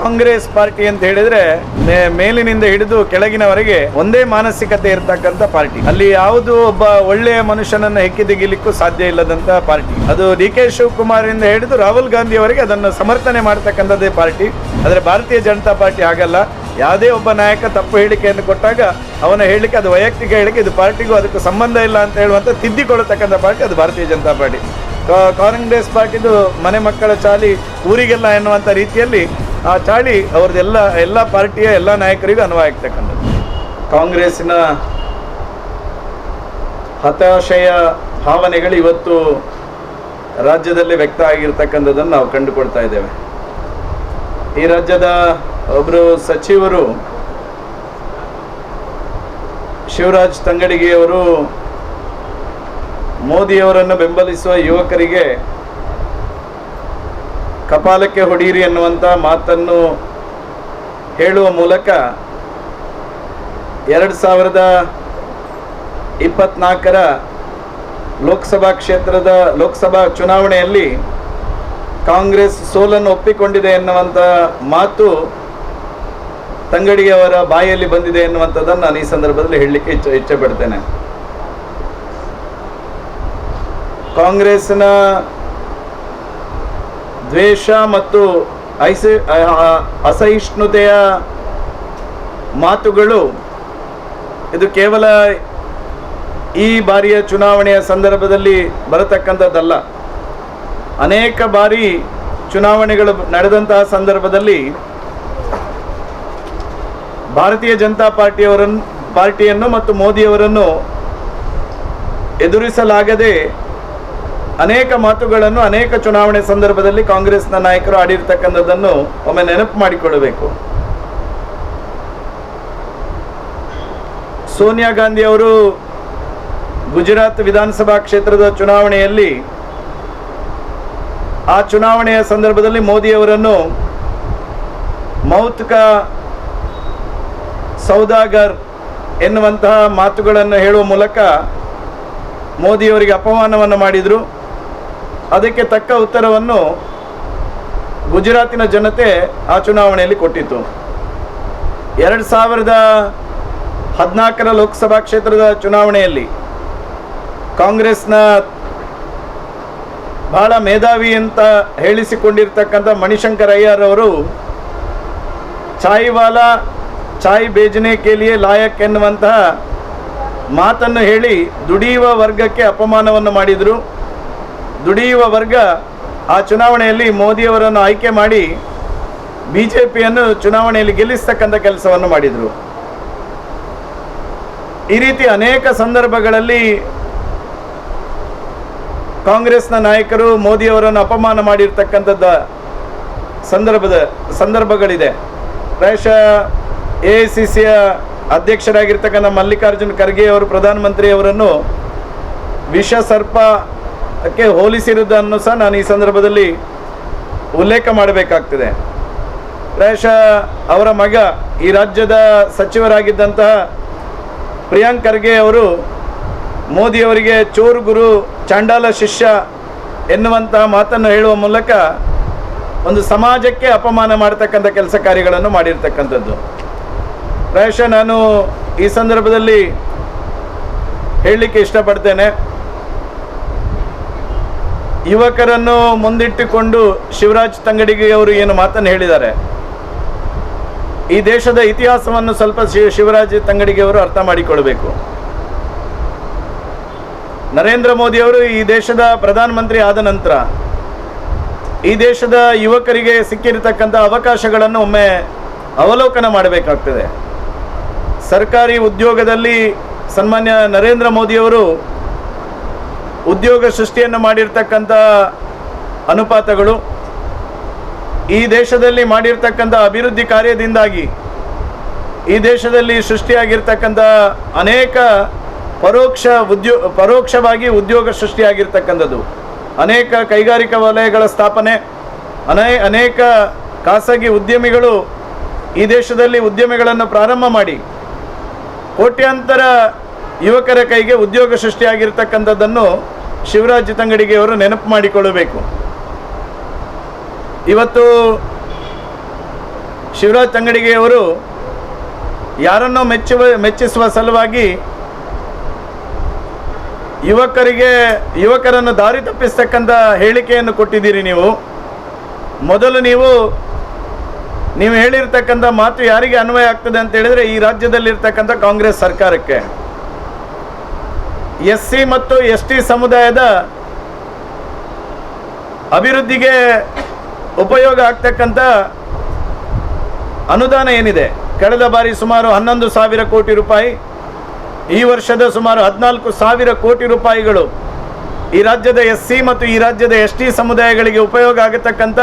Congress party ಅಂತ ಹೇಳಿದ್ರೆ ಮೇಲಿನಿಂದ ಹಿಡಿದು ಕೆಳಗಿನವರೆಗೆ ಒಂದೇ ಮಾನಸಿಕತೆ ಇರತಕ್ಕಂತ ಪಾರ್ಟಿ. ಅಲ್ಲಿ ಯಾವುದು ಒಬ್ಬ ಒಳ್ಳೆಯ ಮನುಷ್ಯನನ್ನು ಹೆಕ್ಕಿದಿಗಿಲಿಕ್ಕೂ ಸಾಧ್ಯ ಇಲ್ಲದಂತ ಪಾರ್ಟಿ. ಅದು ಡಿ ಕೆ ಶಿವಕುಮಾರ್ ಇಂದ ಹಿಡಿದು ರಾಹುಲ್ ಗಾಂಧಿ ಅವರಿಗೆ ಅದನ್ನು ಸಮರ್ಥನೆ ಮಾಡತಕ್ಕಂಥದ್ದೇ ಪಾರ್ಟಿ. ಆದರೆ ಭಾರತೀಯ ಜನತಾ ಪಾರ್ಟಿ ಹಾಗಲ್ಲ. ಯಾವುದೇ ಒಬ್ಬ ನಾಯಕ ತಪ್ಪು ಹೇಳಿಕೆಯನ್ನು ಕೊಟ್ಟಾಗ ಅವನ ಹೇಳಿಕೆ ಅದು ವೈಯಕ್ತಿಕ ಹೇಳಿಕೆ, ಇದು ಪಾರ್ಟಿಗೂ ಅದಕ್ಕೂ ಸಂಬಂಧ ಇಲ್ಲ ಅಂತ ಹೇಳುವಂತ ತಿದ್ದಿಕೊಳ್ಳತಕ್ಕಂಥ ಪಾರ್ಟಿ ಅದು ಭಾರತೀಯ ಜನತಾ ಪಾರ್ಟಿ. ಕಾಂಗ್ರೆಸ್ ಪಾರ್ಟಿದು ಮನೆ ಮಕ್ಕಳ ಚಾಲಿ ಊರಿಗೆಲ್ಲ ಎನ್ನುವಂಥ ರೀತಿಯಲ್ಲಿ ಆ ಚಾಳಿ ಅವ್ರದ್ದೆಲ್ಲ ಎಲ್ಲ ಪಾರ್ಟಿಯ ಎಲ್ಲ ನಾಯಕರಿಗೂ ಅನ್ವಯ ಆಗ್ತಕ್ಕಂಥದ್ದು. ಕಾಂಗ್ರೆಸ್ಸಿನ ಹತಾಶೆಯ ಭಾವನೆಗಳು ಇವತ್ತು ರಾಜ್ಯದಲ್ಲಿ ವ್ಯಕ್ತ ಆಗಿರ್ತಕ್ಕಂಥದ್ದನ್ನು ನಾವು ಕಂಡುಕೊಳ್ತಾ ಇದ್ದೇವೆ. ಈ ರಾಜ್ಯದ ಒಬ್ಬರು ಸಚಿವರು ಶಿವರಾಜ್ ತಂಗಡಗಿಯವರು ಮೋದಿಯವರನ್ನು ಬೆಂಬಲಿಸುವ ಯುವಕರಿಗೆ ಕಪಾಲಕ್ಕೆ ಹೊಡೀರಿ ಎನ್ನುವಂಥ ಮಾತನ್ನು ಹೇಳುವ ಮೂಲಕ 2024ರ ಲೋಕಸಭಾ ಕ್ಷೇತ್ರದ ಲೋಕಸಭಾ ಚುನಾವಣೆಯಲ್ಲಿ ಕಾಂಗ್ರೆಸ್ ಸೋಲನ್ನು ಒಪ್ಪಿಕೊಂಡಿದೆ ಎನ್ನುವಂಥ ಮಾತು ತಂಗಡಿಗೆ ಅವರ ಬಾಯಲ್ಲಿ ಬಂದಿದೆ ಎನ್ನುವಂಥದ್ದನ್ನು ನಾನು ಈ ಸಂದರ್ಭದಲ್ಲಿ ಹೇಳಲಿಕ್ಕೆ ಇಚ್ಛೆ ಪಡ್ತೇನೆ. ಕಾಂಗ್ರೆಸ್ನ ದ್ವೇಷ ಮತ್ತು ಅಸಹಿಷ್ಣುತೆಯ ಮಾತುಗಳು ಇದು ಕೇವಲ ಈ ಬಾರಿಯ ಚುನಾವಣೆಯ ಸಂದರ್ಭದಲ್ಲಿ ಬರತಕ್ಕಂಥದ್ದಲ್ಲ. ಅನೇಕ ಬಾರಿ ಚುನಾವಣೆಗಳು ನಡೆದಂತಹ ಸಂದರ್ಭದಲ್ಲಿ ಭಾರತೀಯ ಜನತಾ ಪಾರ್ಟಿಯನ್ನು ಮತ್ತು ಮೋದಿಯವರನ್ನು ಎದುರಿಸಲಾಗದೆ ಅನೇಕ ಮಾತುಗಳನ್ನು ಅನೇಕ ಚುನಾವಣೆ ಸಂದರ್ಭದಲ್ಲಿ ಕಾಂಗ್ರೆಸ್ನ ನಾಯಕರು ಆಡಿರ್ತಕ್ಕಂಥದ್ದನ್ನು ಒಮ್ಮೆ ನೆನಪು ಮಾಡಿಕೊಳ್ಳಬೇಕು. ಸೋನಿಯಾ ಗಾಂಧಿ ಅವರು ಗುಜರಾತ್ ವಿಧಾನಸಭಾ ಕ್ಷೇತ್ರದ ಚುನಾವಣೆಯಲ್ಲಿ ಆ ಚುನಾವಣೆಯ ಸಂದರ್ಭದಲ್ಲಿ ಮೋದಿಯವರನ್ನು ಮೌತ್ ಕಾ ಸೌದಾಗರ್ ಎನ್ನುವಂತಹ ಮಾತುಗಳನ್ನು ಹೇಳುವ ಮೂಲಕ ಮೋದಿಯವರಿಗೆ ಅಪಮಾನವನ್ನು ಮಾಡಿದರು. ಅದಕ್ಕೆ ತಕ್ಕ ಉತ್ತರವನ್ನು ಗುಜರಾತಿನ ಜನತೆ ಆ ಚುನಾವಣೆಯಲ್ಲಿ ಕೊಟ್ಟಿತು. 2014ರ ಲೋಕಸಭಾ ಕ್ಷೇತ್ರದ ಚುನಾವಣೆಯಲ್ಲಿ ಕಾಂಗ್ರೆಸ್ನ ಬಹಳ ಮೇಧಾವಿ ಅಂತ ಹೇಳಿಸಿಕೊಂಡಿರ್ತಕ್ಕಂಥ ಮಣಿಶಂಕರ್ ಅಯ್ಯರ್ ಅವರು ಚಾಯ್ ವಾಲಾ ಚಾಯ್ ಬೇಜನೆ ಕೇಲಿಯೇ ಲಾಯಕ್ ಎನ್ನುವಂತಹ ಮಾತನ್ನು ಹೇಳಿ ದುಡಿಯುವ ವರ್ಗಕ್ಕೆ ಅಪಮಾನವನ್ನು ಮಾಡಿದರು. ದುಡಿಯುವ ವರ್ಗ ಆ ಚುನಾವಣೆಯಲ್ಲಿ ಮೋದಿಯವರನ್ನು ಆಯ್ಕೆ ಮಾಡಿ ಬಿಜೆಪಿಯನ್ನು ಚುನಾವಣೆಯಲ್ಲಿ ಗೆಲ್ಲಿಸ್ತಕ್ಕಂಥ ಕೆಲಸವನ್ನು ಮಾಡಿದರು. ಈ ರೀತಿ ಅನೇಕ ಸಂದರ್ಭಗಳಲ್ಲಿ ಕಾಂಗ್ರೆಸ್ನ ನಾಯಕರು ಮೋದಿಯವರನ್ನು ಅಪಮಾನ ಮಾಡಿರ್ತಕ್ಕಂಥದ್ದ ಸಂದರ್ಭಗಳಿದೆ. ಪ್ರಾಯಶಃ AICCಯ ಅಧ್ಯಕ್ಷರಾಗಿರ್ತಕ್ಕಂಥ ಮಲ್ಲಿಕಾರ್ಜುನ್ ಖರ್ಗೆ ಅವರು ಪ್ರಧಾನಮಂತ್ರಿಯವರನ್ನು ವಿಷ ಸರ್ಪಕ್ಕೆ ಹೋಲಿಸಿರುವುದನ್ನು ಸಹ ನಾನು ಈ ಸಂದರ್ಭದಲ್ಲಿ ಉಲ್ಲೇಖ ಮಾಡಬೇಕಾಗ್ತದೆ. ಪ್ರಾಯಶಃ ಅವರ ಮಗ ಈ ರಾಜ್ಯದ ಸಚಿವರಾಗಿದ್ದಂತಹ ಪ್ರಿಯಾಂಕ್ ಖರ್ಗೆ ಅವರು ಮೋದಿಯವರಿಗೆ ಚೋರ್ ಗುರು ಚಾಂಡಾಲ ಶಿಷ್ಯ ಎನ್ನುವಂತಹ ಮಾತನ್ನು ಹೇಳುವ ಮೂಲಕ ಒಂದು ಸಮಾಜಕ್ಕೆ ಅಪಮಾನ ಮಾಡತಕ್ಕಂಥ ಕೆಲಸ ಕಾರ್ಯಗಳನ್ನು ಮಾಡಿರ್ತಕ್ಕಂಥದ್ದು. ಪ್ರಾಯಶಃ ನಾನು ಈ ಸಂದರ್ಭದಲ್ಲಿ ಹೇಳಲಿಕ್ಕೆ ಇಷ್ಟಪಡ್ತೇನೆ, ಯುವಕರನ್ನು ಮುಂದಿಟ್ಟುಕೊಂಡು ಶಿವರಾಜ್ ತಂಗಡಗಿ ಅವರು ಏನು ಮಾತನ್ನು ಹೇಳಿದ್ದಾರೆ, ಈ ದೇಶದ ಇತಿಹಾಸವನ್ನು ಸ್ವಲ್ಪ ಶಿವರಾಜ್ ತಂಗಡಗಿ ಅವರು ಅರ್ಥ ಮಾಡಿಕೊಳ್ಬೇಕು. ನರೇಂದ್ರ ಮೋದಿ ಅವರು ಈ ದೇಶದ ಪ್ರಧಾನಮಂತ್ರಿ ಆದ ನಂತರ ಈ ದೇಶದ ಯುವಕರಿಗೆ ಸಿಕ್ಕಿರತಕ್ಕಂಥ ಅವಕಾಶಗಳನ್ನು ಒಮ್ಮೆ ಅವಲೋಕನ ಮಾಡಬೇಕಾಗ್ತದೆ. ಸರ್ಕಾರಿ ಉದ್ಯೋಗದಲ್ಲಿ ಸನ್ಮಾನ್ಯ ನರೇಂದ್ರ ಮೋದಿಯವರು ಉದ್ಯೋಗ ಸೃಷ್ಟಿಯನ್ನು ಮಾಡಿರ್ತಕ್ಕಂಥ ಅನುಪಾತಗಳು, ಈ ದೇಶದಲ್ಲಿ ಮಾಡಿರ್ತಕ್ಕಂಥ ಅಭಿವೃದ್ಧಿ ಕಾರ್ಯದಿಂದಾಗಿ ಈ ದೇಶದಲ್ಲಿ ಸೃಷ್ಟಿಯಾಗಿರ್ತಕ್ಕಂಥ ಅನೇಕ ಪರೋಕ್ಷವಾಗಿ ಉದ್ಯೋಗ ಸೃಷ್ಟಿಯಾಗಿರ್ತಕ್ಕಂಥದ್ದು, ಅನೇಕ ಕೈಗಾರಿಕಾ ವಲಯಗಳ ಸ್ಥಾಪನೆ, ಅನೇಕ ಖಾಸಗಿ ಉದ್ಯಮಿಗಳು ಈ ದೇಶದಲ್ಲಿ ಉದ್ಯಮಿಗಳನ್ನು ಪ್ರಾರಂಭ ಮಾಡಿ ಕೋಟ್ಯಾಂತರ ಯುವಕರ ಕೈಗೆ ಉದ್ಯೋಗ ಸೃಷ್ಟಿಯಾಗಿರ್ತಕ್ಕಂಥದ್ದನ್ನು ಶಿವರಾಜ್ ತಂಗಡಗಿ ಅವರು ನೆನಪು ಮಾಡಿಕೊಳ್ಳಬೇಕು. ಇವತ್ತು ಶಿವರಾಜ್ ತಂಗಡಿಗೆಯವರು ಯಾರನ್ನೋ ಮೆಚ್ಚಿಸುವ ಸಲುವಾಗಿ ಯುವಕರನ್ನು ದಾರಿ ತಪ್ಪಿಸ್ತಕ್ಕಂಥ ಹೇಳಿಕೆಯನ್ನು ಕೊಟ್ಟಿದ್ದೀರಿ. ಮೊದಲು ನೀವು ಹೇಳಿರ್ತಕ್ಕಂಥ ಮಾತು ಯಾರಿಗೆ ಅನ್ವಯ ಆಗ್ತದೆ ಅಂತ ಹೇಳಿದ್ರೆ ಈ ರಾಜ್ಯದಲ್ಲಿರ್ತಕ್ಕಂಥ ಕಾಂಗ್ರೆಸ್ ಸರ್ಕಾರಕ್ಕೆ. SC ಮತ್ತು ST ಸಮುದಾಯದ ಅಭಿವೃದ್ಧಿಗೆ ಉಪಯೋಗ ಆಗ್ತಕ್ಕಂಥ ಅನುದಾನ ಏನಿದೆ, ಕಳೆದ ಬಾರಿ ಸುಮಾರು 11,000 ಕೋಟಿ ರೂಪಾಯಿ, ಈ ವರ್ಷದ ಸುಮಾರು 14,000 ಕೋಟಿ ರೂಪಾಯಿಗಳು ಈ ರಾಜ್ಯದ SC ಮತ್ತು ಈ ರಾಜ್ಯದ ST ಸಮುದಾಯಗಳಿಗೆ ಉಪಯೋಗ ಆಗತಕ್ಕಂಥ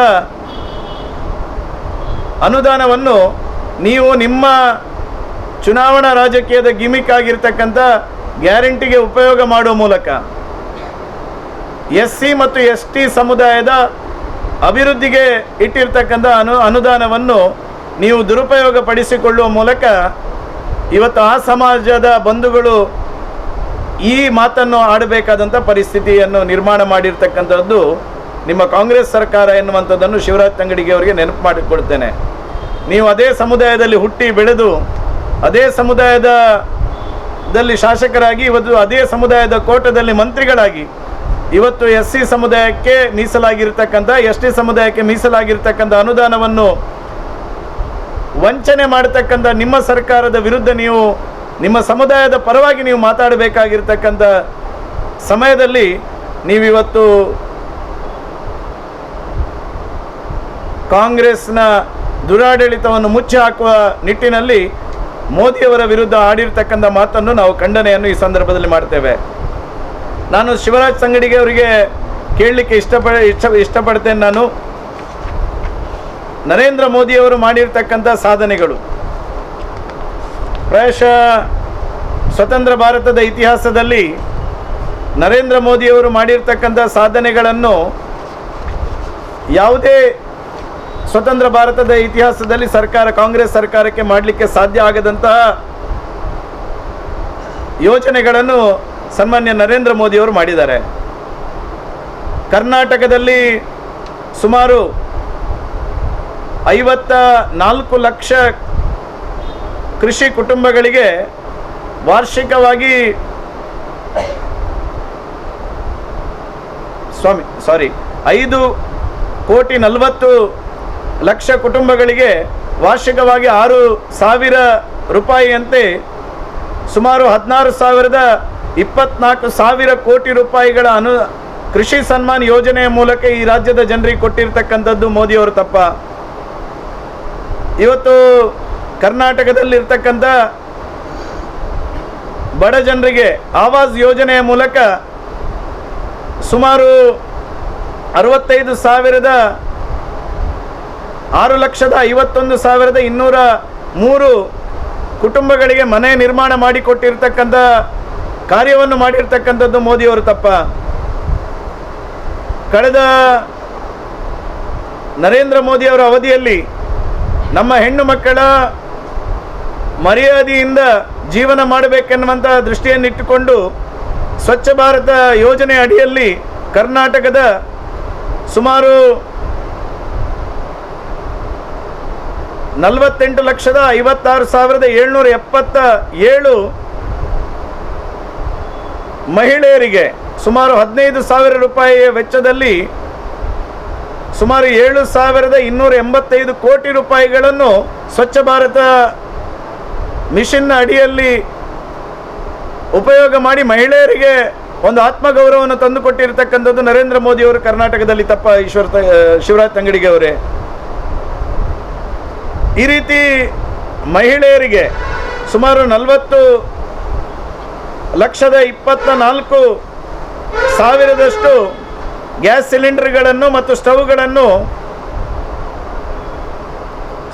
ಅನುದಾನವನ್ನು ನೀವು ನಿಮ್ಮ ಚುನಾವಣಾ ರಾಜಕೀಯದ ಗಿಮಿಕ್ ಆಗಿರ್ತಕ್ಕಂಥ ಗ್ಯಾರಂಟಿಗೆ ಉಪಯೋಗ ಮಾಡುವ ಮೂಲಕ SC ಮತ್ತು ST ಸಮುದಾಯದ ಅಭಿವೃದ್ಧಿಗೆ ಇಟ್ಟಿರ್ತಕ್ಕಂಥ ಅನುದಾನವನ್ನು ನೀವು ದುರುಪಯೋಗ ಪಡಿಸಿಕೊಳ್ಳುವ ಮೂಲಕ ಇವತ್ತು ಆ ಸಮಾಜದ ಬಂಧುಗಳು ಈ ಮಾತನ್ನು ಆಡಬೇಕಾದಂಥ ಪರಿಸ್ಥಿತಿಯನ್ನು ನಿರ್ಮಾಣ ಮಾಡಿರ್ತಕ್ಕಂಥದ್ದು ನಿಮ್ಮ ಕಾಂಗ್ರೆಸ್ ಸರ್ಕಾರ ಎನ್ನುವಂಥದ್ದನ್ನು ಶಿವರಾಜ್ ತಂಗಡಿಗೆ ಅವರಿಗೆ ನೆನಪು ಮಾಡಿಕೊಡ್ತೇನೆ. ನೀವು ಅದೇ ಸಮುದಾಯದಲ್ಲಿ ಹುಟ್ಟಿ ಬೆಳೆದು ಅದೇ ಸಮುದಾಯದಲ್ಲಿ ಶಾಸಕರಾಗಿ ಇವತ್ತು ಅದೇ ಸಮುದಾಯದ ಕೋಟದಲ್ಲಿ ಮಂತ್ರಿಗಳಾಗಿ ಇವತ್ತು SC ಸಮುದಾಯಕ್ಕೆ ಮೀಸಲಾಗಿರ್ತಕ್ಕಂಥ ST ಸಮುದಾಯಕ್ಕೆ ಮೀಸಲಾಗಿರ್ತಕ್ಕಂಥ ಅನುದಾನವನ್ನು ವಂಚನೆ ಮಾಡತಕ್ಕಂಥ ನಿಮ್ಮ ಸರ್ಕಾರದ ವಿರುದ್ಧ ನೀವು ನಿಮ್ಮ ಸಮುದಾಯದ ಪರವಾಗಿ ನೀವು ಮಾತಾಡಬೇಕಾಗಿರ್ತಕ್ಕಂಥ ಸಮಯದಲ್ಲಿ ನೀವಿವತ್ತು ಕಾಂಗ್ರೆಸ್ನ ದುರಾಡಳಿತವನ್ನು ಮುಚ್ಚಿ ಹಾಕುವ ನಿಟ್ಟಿನಲ್ಲಿ ಮೋದಿಯವರ ವಿರುದ್ಧ ಆಡಿರ್ತಕ್ಕಂಥ ಮಾತನ್ನು ನಾವು ಖಂಡನೆಯನ್ನು ಈ ಸಂದರ್ಭದಲ್ಲಿ ಮಾಡ್ತೇವೆ. ನಾನು ಶಿವರಾಜ್ ತಂಗಡಿಗೆ ಅವರಿಗೆ ಕೇಳಲಿಕ್ಕೆ ಇಷ್ಟಪಡ್ತೇನೆ. ನಾನು ನರೇಂದ್ರ ಮೋದಿಯವರು ಮಾಡಿರ್ತಕ್ಕಂಥ ಸಾಧನೆಗಳು ಪ್ರಾಯಶಃ ಸ್ವತಂತ್ರ ಭಾರತದ ಇತಿಹಾಸದಲ್ಲಿ ನರೇಂದ್ರ ಮೋದಿಯವರು ಮಾಡಿರ್ತಕ್ಕಂಥ ಸಾಧನೆಗಳನ್ನು ಯಾವುದೇ ಸ್ವತಂತ್ರ ಭಾರತದ ಇತಿಹಾಸದಲ್ಲಿ ಕಾಂಗ್ರೆಸ್ ಸರ್ಕಾರಕ್ಕೆ ಮಾಡಲಿಕ್ಕೆ ಸಾಧ್ಯ ಆಗದಂತಹ ಯೋಜನೆಗಳನ್ನು ಸನ್ಮಾನ್ಯ ನರೇಂದ್ರ ಮೋದಿಯವರು ಮಾಡಿದ್ದಾರೆ. ಕರ್ನಾಟಕದಲ್ಲಿ ಸುಮಾರು 54 ಲಕ್ಷ ಕೃಷಿ ಕುಟುಂಬಗಳಿಗೆ ವಾರ್ಷಿಕವಾಗಿ 5,40,00,000 ಕುಟುಂಬಗಳಿಗೆ ವಾರ್ಷಿಕವಾಗಿ 6,000 ರೂಪಾಯಿಯಂತೆ ಸುಮಾರು 16,24,000 ಕೋಟಿ ರೂಪಾಯಿಗಳ ಕೃಷಿ ಸನ್ಮಾನ್ ಯೋಜನೆಯ ಮೂಲಕ ಈ ರಾಜ್ಯದ ಜನರಿಗೆ ಕೊಟ್ಟಿರ್ತಕ್ಕಂಥದ್ದು ಮೋದಿಯವರು ತಪ್ಪ? ಇವತ್ತು ಕರ್ನಾಟಕದಲ್ಲಿರ್ತಕ್ಕಂಥ ಬಡ ಜನರಿಗೆ ಆವಾಸ್ ಯೋಜನೆಯ ಮೂಲಕ ಸುಮಾರು 6,51,203 ಕುಟುಂಬಗಳಿಗೆ ಮನೆ ನಿರ್ಮಾಣ ಮಾಡಿಕೊಟ್ಟಿರ್ತಕ್ಕಂಥ ಕಾರ್ಯವನ್ನು ಮಾಡಿರ್ತಕ್ಕಂಥದ್ದು ಮೋದಿಯವರು ತಪ್ಪ? ಕಳೆದ ನರೇಂದ್ರ ಮೋದಿಯವರ ಅವಧಿಯಲ್ಲಿ ನಮ್ಮ ಹೆಣ್ಣು ಮಕ್ಕಳ ಮರ್ಯಾದೆಯಿಂದ ಜೀವನ ಮಾಡಬೇಕೆನ್ನುವಂಥ ದೃಷ್ಟಿಯನ್ನಿಟ್ಟುಕೊಂಡು ಸ್ವಚ್ಛ ಭಾರತ ಯೋಜನೆ ಅಡಿಯಲ್ಲಿ ಕರ್ನಾಟಕದ ಸುಮಾರು 48,56,777 ಮಹಿಳೆಯರಿಗೆ ಸುಮಾರು 15,000 ರೂಪಾಯಿಯ ವೆಚ್ಚದಲ್ಲಿ ಸುಮಾರು 7,285 ಕೋಟಿ ರೂಪಾಯಿಗಳನ್ನು ಸ್ವಚ್ಛ ಭಾರತ ಮಿಷನ್ನ ಅಡಿಯಲ್ಲಿ ಉಪಯೋಗ ಮಾಡಿ ಮಹಿಳೆಯರಿಗೆ ಒಂದು ಆತ್ಮಗೌರವವನ್ನು ತಂದುಕೊಟ್ಟಿರ್ತಕ್ಕಂಥದ್ದು ನರೇಂದ್ರ ಮೋದಿಯವರು ಕರ್ನಾಟಕದಲ್ಲಿ ತಪ್ಪ? ಶಿವರಾಜ್ ತಂಗಡಿಗೆ ಅವರೇ, ಈ ರೀತಿ ಮಹಿಳೆಯರಿಗೆ ಸುಮಾರು 40,24,000 ಗ್ಯಾಸ್ ಸಿಲಿಂಡರ್ಗಳನ್ನು ಮತ್ತು ಸ್ಟವ್ಗಳನ್ನು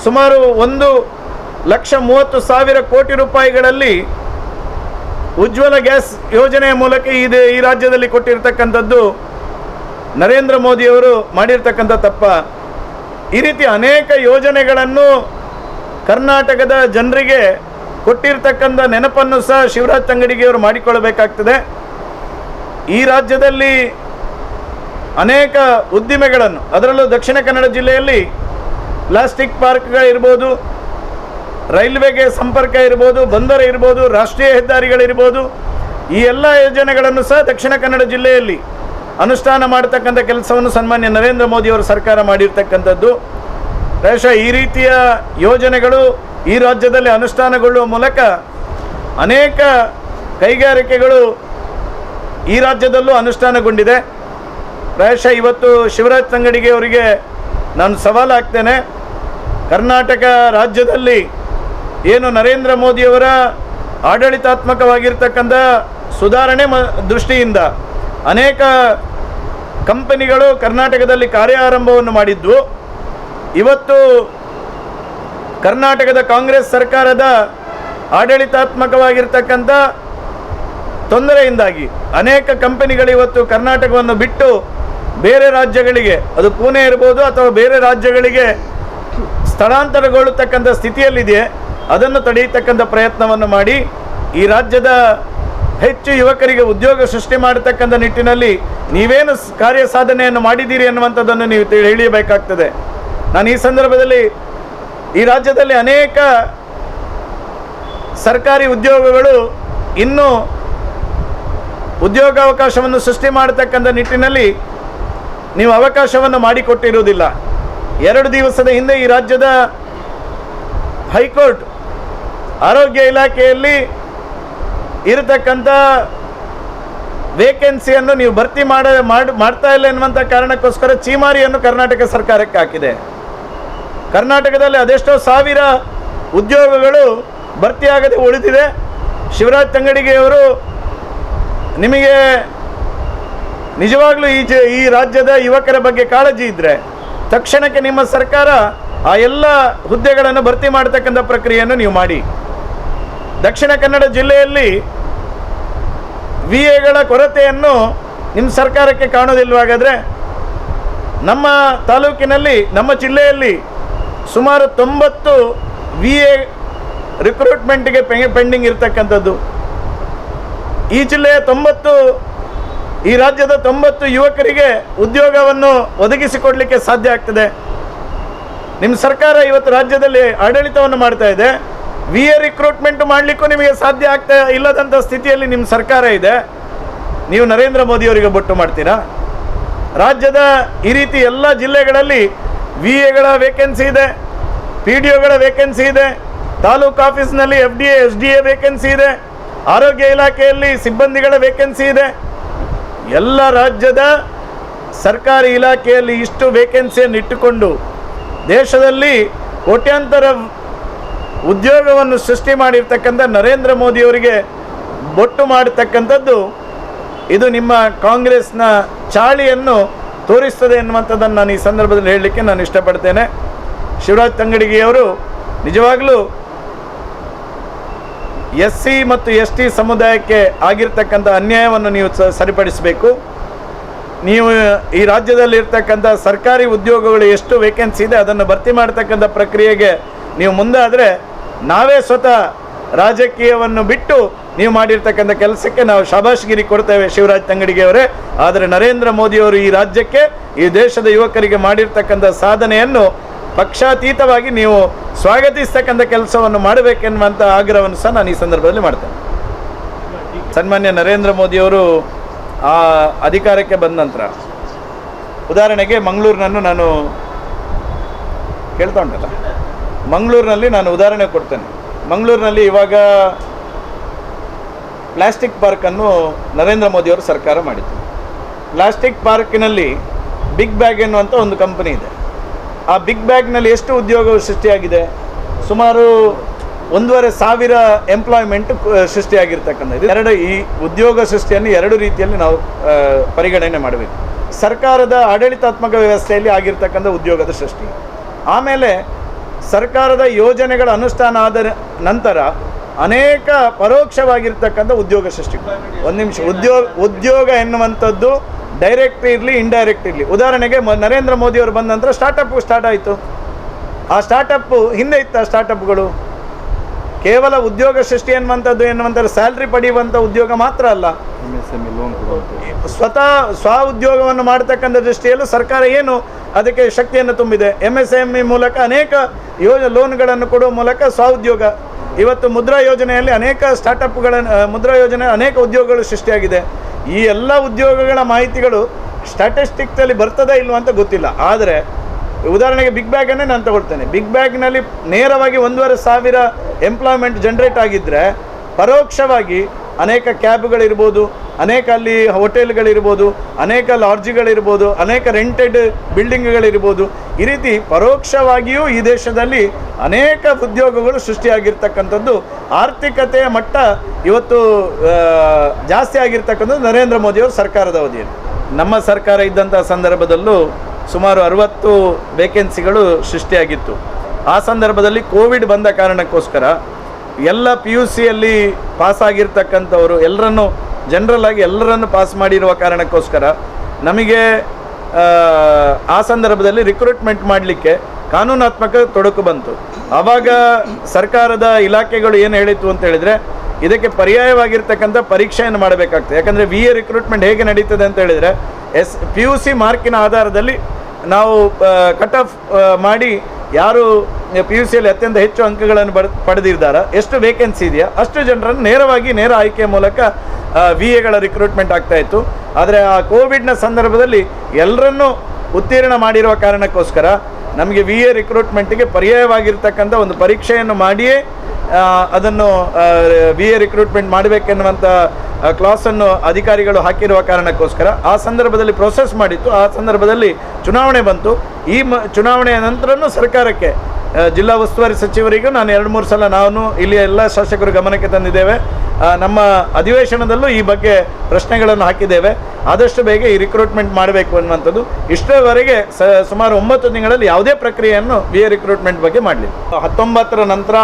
ಸುಮಾರು 1,30,000 ಕೋಟಿ ರೂಪಾಯಿಗಳಲ್ಲಿ ಉಜ್ವಲ ಗ್ಯಾಸ್ ಯೋಜನೆಯ ಮೂಲಕ ಈ ರಾಜ್ಯದಲ್ಲಿ ಕೊಟ್ಟಿರ್ತಕ್ಕಂಥದ್ದು ನರೇಂದ್ರ ಮೋದಿಯವರು ಮಾಡಿರ್ತಕ್ಕಂಥ ತಪ್ಪ? ಈ ರೀತಿ ಅನೇಕ ಯೋಜನೆಗಳನ್ನು ಕರ್ನಾಟಕದ ಜನರಿಗೆ ಕೊಟ್ಟಿರ್ತಕ್ಕಂಥ ನೆನಪನ್ನು ಸಹ ಶಿವರಾಜ್ ತಂಗಡಿಗೆಯವರು ಮಾಡಿಕೊಳ್ಳಬೇಕಾಗ್ತದೆ. ಈ ರಾಜ್ಯದಲ್ಲಿ ಅನೇಕ ಉದ್ದಿಮೆಗಳನ್ನು, ಅದರಲ್ಲೂ ದಕ್ಷಿಣ ಕನ್ನಡ ಜಿಲ್ಲೆಯಲ್ಲಿ ಪ್ಲಾಸ್ಟಿಕ್ ಪಾರ್ಕ್ಗಳಿರ್ಬೋದು, ರೈಲ್ವೆಗೆ ಸಂಪರ್ಕ ಇರ್ಬೋದು, ಬಂದರ ಇರ್ಬೋದು, ರಾಷ್ಟ್ರೀಯ ಹೆದ್ದಾರಿಗಳಿರ್ಬೋದು, ಈ ಎಲ್ಲ ಯೋಜನೆಗಳನ್ನು ಸಹ ದಕ್ಷಿಣ ಕನ್ನಡ ಜಿಲ್ಲೆಯಲ್ಲಿ ಅನುಷ್ಠಾನ ಮಾಡತಕ್ಕಂಥ ಕೆಲಸವನ್ನು ಸನ್ಮಾನ್ಯ ನರೇಂದ್ರ ಮೋದಿಯವರ ಸರ್ಕಾರ ಮಾಡಿರ್ತಕ್ಕಂಥದ್ದು. ಪ್ರಾಯಶಃ ಈ ರೀತಿಯ ಯೋಜನೆಗಳು ಈ ರಾಜ್ಯದಲ್ಲಿ ಅನುಷ್ಠಾನಗೊಳ್ಳುವ ಮೂಲಕ ಅನೇಕ ಕೈಗಾರಿಕೆಗಳು ಈ ರಾಜ್ಯದಲ್ಲೂ ಅನುಷ್ಠಾನಗೊಂಡಿದೆ. ಪ್ರಾಯಶಃ ಇವತ್ತು ಶಿವರಾಜ್ ತಂಗಡಿಗೆ ಅವರಿಗೆ ನಾನು ಸವಾಲು ಹಾಕ್ತೇನೆ. ಕರ್ನಾಟಕ ರಾಜ್ಯದಲ್ಲಿ ಏನು ನರೇಂದ್ರ ಮೋದಿಯವರ ಆಡಳಿತಾತ್ಮಕವಾಗಿರ್ತಕ್ಕಂಥ ಸುಧಾರಣೆ ದೃಷ್ಟಿಯಿಂದ ಅನೇಕ ಕಂಪನಿಗಳು ಕರ್ನಾಟಕದಲ್ಲಿ ಕಾರ್ಯಾರಂಭವನ್ನು ಮಾಡಿದ್ವು. ಇವತ್ತು ಕರ್ನಾಟಕದ ಕಾಂಗ್ರೆಸ್ ಸರ್ಕಾರದ ಆಡಳಿತಾತ್ಮಕವಾಗಿರ್ತಕ್ಕಂಥ ತೊಂದರೆಯಿಂದಾಗಿ ಅನೇಕ ಕಂಪನಿಗಳು ಇವತ್ತು ಕರ್ನಾಟಕವನ್ನು ಬಿಟ್ಟು ಬೇರೆ ರಾಜ್ಯಗಳಿಗೆ, ಅದು ಪುಣೆ ಇರ್ಬೋದು ಅಥವಾ ಬೇರೆ ರಾಜ್ಯಗಳಿಗೆ ಸ್ಥಳಾಂತರಗೊಳ್ಳತಕ್ಕಂಥ ಸ್ಥಿತಿಯಲ್ಲಿದೆ. ಅದನ್ನು ತಡೆಯತಕ್ಕಂಥ ಪ್ರಯತ್ನವನ್ನು ಮಾಡಿ ಈ ರಾಜ್ಯದ ಹೆಚ್ಚು ಯುವಕರಿಗೆ ಉದ್ಯೋಗ ಸೃಷ್ಟಿ ಮಾಡತಕ್ಕಂಥ ನಿಟ್ಟಿನಲ್ಲಿ ನೀವೇನು ಕಾರ್ಯ ಸಾಧನೆಯನ್ನು ಮಾಡಿದ್ದೀರಿ ಅನ್ನುವಂಥದ್ದನ್ನು ನೀವು ತಿಳಿಯಬೇಕಾಗ್ತದೆ. ನಾನು ಈ ಸಂದರ್ಭದಲ್ಲಿ ಈ ರಾಜ್ಯದಲ್ಲಿ ಅನೇಕ ಸರ್ಕಾರಿ ಉದ್ಯೋಗಗಳು ಇನ್ನೂ ಉದ್ಯೋಗಾವಕಾಶವನ್ನು ಸೃಷ್ಟಿ ಮಾಡತಕ್ಕಂಥ ನಿಟ್ಟಿನಲ್ಲಿ ನೀವು ಅವಕಾಶವನ್ನು ಮಾಡಿಕೊಟ್ಟಿರುವುದಿಲ್ಲ. 2 ದಿವಸದ ಹಿಂದೆ ಈ ರಾಜ್ಯದ ಹೈಕೋರ್ಟ್ ಆರೋಗ್ಯ ಇಲಾಖೆಯಲ್ಲಿ ಇರತಕ್ಕಂಥ ವೇಕೆನ್ಸಿಯನ್ನು ನೀವು ಭರ್ತಿ ಮಾಡ್ತಾ ಇಲ್ಲ ಎನ್ನುವಂಥ ಕಾರಣಕ್ಕೋಸ್ಕರ ಚೀಮಾರಿಯನ್ನು ಕರ್ನಾಟಕ ಸರ್ಕಾರಕ್ಕೆ ಹಾಕಿದೆ. ಕರ್ನಾಟಕದಲ್ಲಿ ಅದೆಷ್ಟೋ ಸಾವಿರ ಉದ್ಯೋಗಗಳು ಭರ್ತಿಯಾಗದೆ ಉಳಿದಿದೆ. ಶಿವರಾಜ್ ತಂಗಡಿಗೆಯವರು, ನಿಮಗೆ ನಿಜವಾಗ್ಲೂ ಈ ರಾಜ್ಯದ ಯುವಕರ ಬಗ್ಗೆ ಕಾಳಜಿ ಇದ್ದರೆ ತಕ್ಷಣಕ್ಕೆ ನಿಮ್ಮ ಸರ್ಕಾರ ಆ ಎಲ್ಲ ಹುದ್ದೆಗಳನ್ನು ಭರ್ತಿ ಮಾಡತಕ್ಕಂಥ ಪ್ರಕ್ರಿಯೆಯನ್ನು ನೀವು ಮಾಡಿ. ದಕ್ಷಿಣ ಕನ್ನಡ ಜಿಲ್ಲೆಯಲ್ಲಿ VAಗಳ ಕೊರತೆಯನ್ನು ನಿಮ್ಮ ಸರ್ಕಾರಕ್ಕೆ ಕಾಣೋದಿಲ್ವಾಗಾದರೆ, ನಮ್ಮ ತಾಲೂಕಿನಲ್ಲಿ, ನಮ್ಮ ಜಿಲ್ಲೆಯಲ್ಲಿ ಸುಮಾರು 90 VA ರಿಕ್ರೂಟ್ಮೆಂಟ್ಗೆ ಪೆಂಡಿಂಗ್ ಇರ್ತಕ್ಕಂಥದ್ದು. ಈ ಜಿಲ್ಲೆಯ 90, ಈ ರಾಜ್ಯದ 90 ಯುವಕರಿಗೆ ಉದ್ಯೋಗವನ್ನು ಒದಗಿಸಿಕೊಡಲಿಕ್ಕೆ ಸಾಧ್ಯ ಆಗ್ತದೆ. ನಿಮ್ಮ ಸರ್ಕಾರ ಇವತ್ತು ರಾಜ್ಯದಲ್ಲಿ ಆಡಳಿತವನ್ನು ಮಾಡ್ತಾ ಇದೆ. VA ರಿಕ್ರೂಟ್ಮೆಂಟ್ ಮಾಡಲಿಕ್ಕೂ ನಿಮಗೆ ಸಾಧ್ಯ ಆಗ್ತಾ ಇಲ್ಲದಂಥ ಸ್ಥಿತಿಯಲ್ಲಿ ನಿಮ್ಮ ಸರ್ಕಾರ ಇದೆ. ನೀವು ನರೇಂದ್ರ ಮೋದಿಯವರಿಗೆ ಬೊಟ್ಟು ಮಾಡ್ತೀರಾ? ರಾಜ್ಯದ ಈ ರೀತಿ ಎಲ್ಲ ಜಿಲ್ಲೆಗಳಲ್ಲಿ VAಗಳ ವೇಕೆನ್ಸಿ ಇದೆ, PDOಗಳ ವೇಕೆನ್ಸಿ ಇದೆ, ತಾಲೂಕು ಆಫೀಸ್ನಲ್ಲಿ FDA SDA ವೇಕೆನ್ಸಿ ಇದೆ, ಆರೋಗ್ಯ ಇಲಾಖೆಯಲ್ಲಿ ಸಿಬ್ಬಂದಿಗಳ ವೇಕೆನ್ಸಿ ಇದೆ. ಎಲ್ಲ ರಾಜ್ಯದ ಸರ್ಕಾರಿ ಇಲಾಖೆಯಲ್ಲಿ ಇಷ್ಟು ವೇಕೆನ್ಸಿಯನ್ನು ಇಟ್ಟುಕೊಂಡು ದೇಶದಲ್ಲಿ ಕೋಟ್ಯಾಂತರ ಉದ್ಯೋಗವನ್ನು ಸೃಷ್ಟಿ ಮಾಡಿರ್ತಕ್ಕಂಥ ನರೇಂದ್ರ ಮೋದಿಯವರಿಗೆ ಬೊಟ್ಟು ಮಾಡತಕ್ಕಂಥದ್ದು ಇದು ನಿಮ್ಮ ಕಾಂಗ್ರೆಸ್ನ ಚಾಳಿಯನ್ನು ತೋರಿಸ್ತದೆ ಎನ್ನುವಂಥದ್ದನ್ನು ನಾನು ಈ ಸಂದರ್ಭದಲ್ಲಿ ಹೇಳಲಿಕ್ಕೆ ನಾನು ಇಷ್ಟಪಡ್ತೇನೆ. ಶಿವರಾಜ್ ತಂಗಡಿಗೆಯವರು ನಿಜವಾಗಲೂ SC ಮತ್ತು ST ಸಮುದಾಯಕ್ಕೆ ಆಗಿರ್ತಕ್ಕಂಥ ಅನ್ಯಾಯವನ್ನು ನೀವು ಸರಿಪಡಿಸಬೇಕು. ನೀವು ಈ ರಾಜ್ಯದಲ್ಲಿರ್ತಕ್ಕಂಥ ಸರ್ಕಾರಿ ಉದ್ಯೋಗಗಳು ಎಷ್ಟು ವೇಕೆನ್ಸಿ ಇದೆ ಅದನ್ನು ಭರ್ತಿ ಮಾಡ್ತಕ್ಕಂಥ ಪ್ರಕ್ರಿಯೆಗೆ ನೀವು ಮುಂದಾದರೆ ನಾವೇ ಸ್ವತಃ ರಾಜಕೀಯವನ್ನು ಬಿಟ್ಟು ನೀವು ಮಾಡಿರ್ತಕ್ಕಂಥ ಕೆಲಸಕ್ಕೆ ನಾವು ಶಾಬಾಷ್ಗಿರಿ ಕೊಡ್ತೇವೆ ಶಿವರಾಜ್ ತಂಗಡಿಗೆಯವರೇ. ಆದರೆ ನರೇಂದ್ರ ಮೋದಿಯವರು ಈ ರಾಜ್ಯಕ್ಕೆ, ಈ ದೇಶದ ಯುವಕರಿಗೆ ಮಾಡಿರ್ತಕ್ಕಂಥ ಸಾಧನೆಯನ್ನು ಪಕ್ಷಾತೀತವಾಗಿ ನೀವು ಸ್ವಾಗತಿಸ್ತಕ್ಕಂಥ ಕೆಲಸವನ್ನು ಮಾಡಬೇಕೆನ್ನುವಂಥ ಆಗ್ರಹವನ್ನು ಸಹ ನಾನು ಈ ಸಂದರ್ಭದಲ್ಲಿ ಮಾಡ್ತೇನೆ. ಸನ್ಮಾನ್ಯ ನರೇಂದ್ರ ಮೋದಿಯವರು ಆ ಅಧಿಕಾರಕ್ಕೆ ಬಂದ ನಂತರ, ಉದಾಹರಣೆಗೆ ಮಂಗಳೂರಿನನ್ನು ನಾನು ಕೇಳ್ತಾ ಉಂಟಲ್ಲ, ಮಂಗಳೂರಿನಲ್ಲಿ ನಾನು ಉದಾಹರಣೆ ಕೊಡ್ತೇನೆ. ಮಂಗಳೂರಿನಲ್ಲಿ ಇವಾಗ ಪ್ಲಾಸ್ಟಿಕ್ ಪಾರ್ಕನ್ನು ನರೇಂದ್ರ ಮೋದಿಯವರು ಸರ್ಕಾರ ಮಾಡಿತ್ತು. ಪ್ಲಾಸ್ಟಿಕ್ ಪಾರ್ಕಿನಲ್ಲಿ ಬಿಗ್ ಬ್ಯಾಗ್ ಎನ್ನುವಂಥ ಒಂದು ಕಂಪನಿ ಇದೆ. ಆ ಬಿಗ್ ಬ್ಯಾಗ್ನಲ್ಲಿ ಎಷ್ಟು ಉದ್ಯೋಗ ಸೃಷ್ಟಿಯಾಗಿದೆ? ಸುಮಾರು 1,500 ಎಂಪ್ಲಾಯ್ಮೆಂಟ್ ಸೃಷ್ಟಿಯಾಗಿರ್ತಕ್ಕಂಥದ್ದು. ಈ ಉದ್ಯೋಗ ಸೃಷ್ಟಿಯನ್ನು 2 ರೀತಿಯಲ್ಲಿ ನಾವು ಪರಿಗಣನೆ ಮಾಡಬೇಕು. ಸರ್ಕಾರದ ಆಡಳಿತಾತ್ಮಕ ವ್ಯವಸ್ಥೆಯಲ್ಲಿ ಆಗಿರ್ತಕ್ಕಂಥ ಉದ್ಯೋಗದ ಸೃಷ್ಟಿ, ಆಮೇಲೆ ಸರ್ಕಾರದ ಯೋಜನೆಗಳ ಅನುಷ್ಠಾನ ಆದ ನಂತರ ಅನೇಕ ಪರೋಕ್ಷವಾಗಿರ್ತಕ್ಕಂಥ ಉದ್ಯೋಗ ಸೃಷ್ಟಿ. ಒಂದು ನಿಮಿಷ, ಉದ್ಯೋಗ ಎನ್ನುವಂಥದ್ದು ಡೈರೆಕ್ಟ್ ಇರಲಿ ಇಂಡೈರೆಕ್ಟ್ ಇರಲಿ. ಉದಾಹರಣೆಗೆ ನರೇಂದ್ರ ಮೋದಿಯವರು ಬಂದ ನಂತರ ಸ್ಟಾರ್ಟ್ ಆಯಿತು. ಆ ಸ್ಟಾರ್ಟಪ್ ಹಿಂದೆ ಇತ್ತ ಸ್ಟಾರ್ಟಪ್ಗಳು ಕೇವಲ ಉದ್ಯೋಗ ಸೃಷ್ಟಿ ಎನ್ನುವಂಥದ್ದು ಸ್ಯಾಲ್ರಿ ಪಡೆಯುವಂಥ ಉದ್ಯೋಗ ಮಾತ್ರ ಅಲ್ಲ, MSME ಲೋನ್ ಸ್ವತಃ ಸ್ವ ಉದ್ಯೋಗವನ್ನು ಮಾಡ್ತಕ್ಕಂಥ ದೃಷ್ಟಿಯಲ್ಲೂ ಸರ್ಕಾರ ಏನು ಅದಕ್ಕೆ ಶಕ್ತಿಯನ್ನು ತುಂಬಿದೆ. MSME ಮೂಲಕ ಅನೇಕ ಲೋನ್ಗಳನ್ನು ಕೊಡುವ ಮೂಲಕ ಸ್ವ ಉದ್ಯೋಗ, ಇವತ್ತು ಮುದ್ರಾ ಯೋಜನೆಯಲ್ಲಿ ಅನೇಕ ಮುದ್ರಾ ಯೋಜನೆ ಅನೇಕ ಉದ್ಯೋಗಗಳು ಸೃಷ್ಟಿಯಾಗಿದೆ. ಈ ಎಲ್ಲ ಉದ್ಯೋಗಗಳ ಮಾಹಿತಿಗಳು ಸ್ಟ್ಯಾಟಿಸ್ಟಿಕ್ಸಲ್ಲಿ ಬರ್ತದೇ ಇಲ್ವ ಅಂತ ಗೊತ್ತಿಲ್ಲ. ಆದರೆ ಉದಾಹರಣೆಗೆ ಬಿಗ್ ಬ್ಯಾಗನ್ನೇ ನಾನು ತಗೊಳ್ತೇನೆ. ಬಿಗ್ ಬ್ಯಾಗ್ನಲ್ಲಿ ನೇರವಾಗಿ 1,500 ಎಂಪ್ಲಾಯ್ಮೆಂಟ್ ಜನರೇಟ್ ಆಗಿದ್ದರೆ ಪರೋಕ್ಷವಾಗಿ ಅನೇಕ ಕ್ಯಾಬ್ಗಳಿರ್ಬೋದು, ಅನೇಕ ಅಲ್ಲಿ ಹೋಟೆಲ್ಗಳಿರ್ಬೋದು, ಅನೇಕ ಲಾಡ್ಜ್ಗಳಿರ್ಬೋದು, ಅನೇಕ ರೆಂಟೆಡ್ ಬಿಲ್ಡಿಂಗ್ಗಳಿರ್ಬೋದು, ಈ ರೀತಿ ಪರೋಕ್ಷವಾಗಿಯೂ ಈ ದೇಶದಲ್ಲಿ ಅನೇಕ ಉದ್ಯೋಗಗಳು ಸೃಷ್ಟಿಯಾಗಿರ್ತಕ್ಕಂಥದ್ದು. ಆರ್ಥಿಕತೆಯ ಮಟ್ಟ ಇವತ್ತು ಜಾಸ್ತಿ ಆಗಿರ್ತಕ್ಕಂಥದ್ದು ನರೇಂದ್ರ ಮೋದಿಯವ್ರ ಸರ್ಕಾರದ ಅವಧಿಯಲ್ಲಿ. ನಮ್ಮ ಸರ್ಕಾರ ಇದ್ದಂಥ ಸಂದರ್ಭದಲ್ಲೂ ಸುಮಾರು 60 ವೇಕೆನ್ಸಿಗಳು ಸೃಷ್ಟಿಯಾಗಿತ್ತು. ಆ ಸಂದರ್ಭದಲ್ಲಿ ಕೋವಿಡ್ ಬಂದ ಕಾರಣಕ್ಕೋಸ್ಕರ ಎಲ್ಲ PUCಯಲ್ಲಿ ಪಾಸಾಗಿರ್ತಕ್ಕಂಥವರು ಎಲ್ಲರನ್ನು ಜನರಲ್ ಆಗಿ ಎಲ್ಲರನ್ನು ಪಾಸ್ ಮಾಡಿರುವ ಕಾರಣಕ್ಕೋಸ್ಕರ ನಮಗೆ ಆ ಸಂದರ್ಭದಲ್ಲಿ ರಿಕ್ರೂಟ್ಮೆಂಟ್ ಮಾಡಲಿಕ್ಕೆ ಕಾನೂನಾತ್ಮಕ ತೊಡಕು ಬಂತು. ಆವಾಗ ಸರ್ಕಾರದ ಇಲಾಖೆಗಳು ಏನು ಹೇಳಿತ್ತು ಅಂತ ಹೇಳಿದರೆ, ಇದಕ್ಕೆ ಪರ್ಯಾಯವಾಗಿರ್ತಕ್ಕಂಥ ಪರೀಕ್ಷೆಯನ್ನು ಮಾಡಬೇಕಾಗ್ತದೆ. ಯಾಕಂದರೆ VA ರಿಕ್ರೂಟ್ಮೆಂಟ್ ಹೇಗೆ ನಡೀತದೆ ಅಂತ ಹೇಳಿದರೆ, PUC ಮಾರ್ಕಿನ ಆಧಾರದಲ್ಲಿ ನಾವು ಕಟ್ ಆಫ್ ಮಾಡಿ ಯಾರು PUCಯಲ್ಲಿ ಅತ್ಯಂತ ಹೆಚ್ಚು ಅಂಕಗಳನ್ನು ಪಡೆದಿದ್ದಾರೆ, ಎಷ್ಟು ವೇಕೆನ್ಸಿ ಇದೆಯಾ ಅಷ್ಟು ಜನರನ್ನು ನೇರ ಆಯ್ಕೆಯ ಮೂಲಕ VAಗಳ ರಿಕ್ರೂಟ್ಮೆಂಟ್ ಆಗ್ತಾಯಿತ್ತು. ಆದರೆ ಆ ಕೋವಿಡ್ನ ಸಂದರ್ಭದಲ್ಲಿ ಎಲ್ಲರನ್ನೂ ಉತ್ತೀರ್ಣ ಮಾಡಿರುವ ಕಾರಣಕ್ಕೋಸ್ಕರ ನಮಗೆ VA ರಿಕ್ರೂಟ್ಮೆಂಟಿಗೆ ಪರ್ಯಾಯವಾಗಿರ್ತಕ್ಕಂಥ ಒಂದು ಪರೀಕ್ಷೆಯನ್ನು ಮಾಡಿಯೇ ಅದನ್ನು VA ರಿಕ್ರೂಟ್ಮೆಂಟ್ ಮಾಡಬೇಕೆನ್ನುವಂಥ ಕ್ಲಾಸನ್ನು ಅಧಿಕಾರಿಗಳು ಹಾಕಿರುವ ಕಾರಣಕ್ಕೋಸ್ಕರ ಆ ಸಂದರ್ಭದಲ್ಲಿ ಪ್ರೋಸೆಸ್ ಮಾಡಿತ್ತು. ಆ ಸಂದರ್ಭದಲ್ಲಿ ಚುನಾವಣೆ ಬಂತು. ಈ ಚುನಾವಣೆಯ ನಂತರನೂ ಸರ್ಕಾರಕ್ಕೆ ಜಿಲ್ಲಾ ಉಸ್ತುವಾರಿ ಸಚಿವರಿಗೂ ನಾನು 2-3 ಸಲ ನಾನು ಇಲ್ಲಿ ಎಲ್ಲ ಶಾಸಕರು ಗಮನಕ್ಕೆ ತಂದಿದ್ದೇವೆ. ನಮ್ಮ ಅಧಿವೇಶನದಲ್ಲೂ ಈ ಬಗ್ಗೆ ಪ್ರಶ್ನೆಗಳನ್ನು ಹಾಕಿದ್ದೇವೆ. ಆದಷ್ಟು ಬೇಗ ಈ ರಿಕ್ರೂಟ್ಮೆಂಟ್ ಮಾಡಬೇಕು ಅನ್ನುವಂಥದ್ದು. ಇಷ್ಟರವರೆಗೆ ಸುಮಾರು 9 ತಿಂಗಳಲ್ಲಿ ಯಾವುದೇ ಪ್ರಕ್ರಿಯೆಯನ್ನು VA ರಿಕ್ರೂಟ್ಮೆಂಟ್ ಬಗ್ಗೆ ಮಾಡಲಿಲ್ಲ. 19ರ ನಂತರ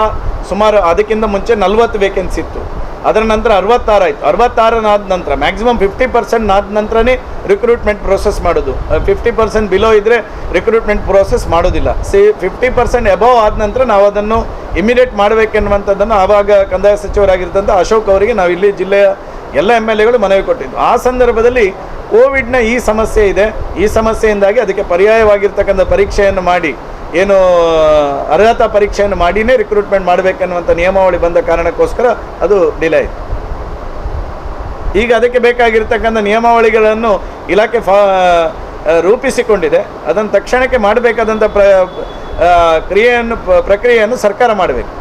ಸುಮಾರು ಅದಕ್ಕಿಂತ ಮುಂಚೆ 40 ವೇಕೆನ್ಸಿ ಇತ್ತು. ಅದರ ನಂತರ 66 ಆಯಿತು. 66 ನಂತರ ಮ್ಯಾಕ್ಸಿಮಮ್ 50% ಆದ ನಂತರನೇ ರಿಕ್ರೂಟ್ಮೆಂಟ್ ಪ್ರೋಸೆಸ್ ಮಾಡೋದು. 50% ಬಿಲೋ ಇದ್ದರೆ ರಿಕ್ರೂಟ್ಮೆಂಟ್ ಪ್ರೋಸೆಸ್ ಮಾಡೋದಿಲ್ಲ. 50% ಅಬೌವ್ ಆದ ನಂತರ ನಾವು ಅದನ್ನು ಇಮಿಡಿಯೇಟ್ ಮಾಡಬೇಕೆನ್ನುವಂಥದ್ದನ್ನು ಆವಾಗ ಕಂದಾಯ ಸಚಿವರಾಗಿರ್ತಂಥ ಅಶೋಕ್ ಅವರಿಗೆ ನಾವು ಇಲ್ಲಿ ಜಿಲ್ಲೆಯ ಎಲ್ಲ MLAಗಳು ಮನವಿ ಕೊಟ್ಟಿದ್ದು. ಆ ಸಂದರ್ಭದಲ್ಲಿ ಕೋವಿಡ್ನ ಈ ಸಮಸ್ಯೆ ಇದೆ. ಈ ಸಮಸ್ಯೆಯಿಂದಾಗಿ ಅದಕ್ಕೆ ಪರ್ಯಾಯವಾಗಿರ್ತಕ್ಕಂಥ ಪರೀಕ್ಷೆಯನ್ನು ಮಾಡಿ, ಏನು ಅರ್ಹತಾ ಪರೀಕ್ಷೆಯನ್ನು ಮಾಡಿಯೇ ರಿಕ್ರೂಟ್ಮೆಂಟ್ ಮಾಡಬೇಕೆನ್ನುವಂಥ ನಿಯಮಾವಳಿ ಬಂದ ಕಾರಣಕ್ಕೋಸ್ಕರ ಅದು ಡಿಲೇ ಆಯಿತು. ಈಗ ಅದಕ್ಕೆ ಬೇಕಾಗಿರ್ತಕ್ಕಂಥ ನಿಯಮಾವಳಿಗಳನ್ನು ಇಲಾಖೆ ರೂಪಿಸಿಕೊಂಡಿದೆ. ಅದನ್ನು ತಕ್ಷಣಕ್ಕೆ ಮಾಡಬೇಕಾದಂಥ ಪ್ರಕ್ರಿಯೆಯನ್ನು ಸರ್ಕಾರ ಮಾಡಬೇಕು.